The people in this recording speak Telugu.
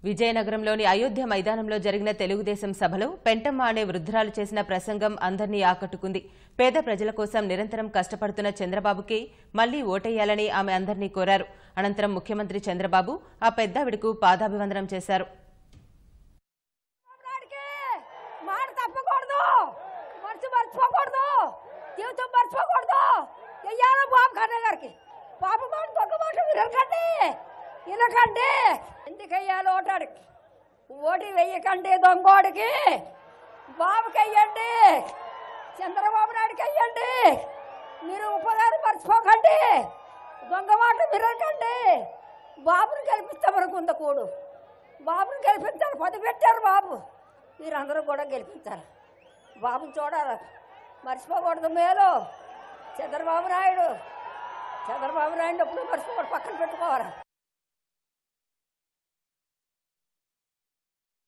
విజయనగరంలోని అయోధ్య మైదానంలో జరిగిన తెలుగుదేశం సభలో పెంటమ్మ అనే వృద్ధురాలు చేసిన ప్రసంగం అందర్నీ ఆకట్టుకుంది. పేద ప్రజల కోసం నిరంతరం కష్టపడుతున్న చంద్రబాబుకి మళ్లీ ఓటేయాలని ఆమె అందర్నీ కోరారు. అనంతరం ముఖ్యమంత్రి చంద్రబాబు ఆ పెద్దావిడకు పాదాభివందనం చేశారు. ఎందుకయ్యాలి ఓటాడికి ఓటు వెయ్యకండి, దొంగోడికి బాబుకి వెయ్యండి, చంద్రబాబు నాయుడికి వెయ్యండి. మీరు ఉపకారం మర్చిపోకండి, దొంగ మాట విరకండి. బాబుని గెలిపిస్తామనుకు ఉంద కూడు, బాబుని గెలిపించాలి. 10 పెట్టారు బాబు, మీరందరూ కూడా గెలిపించాలి. బాబుని చూడాలి, మర్చిపోకూడదు. మేలు చంద్రబాబు నాయుడు ఎప్పుడు మర్చిపోకూడదు, పక్కన పెట్టుకోవాలి.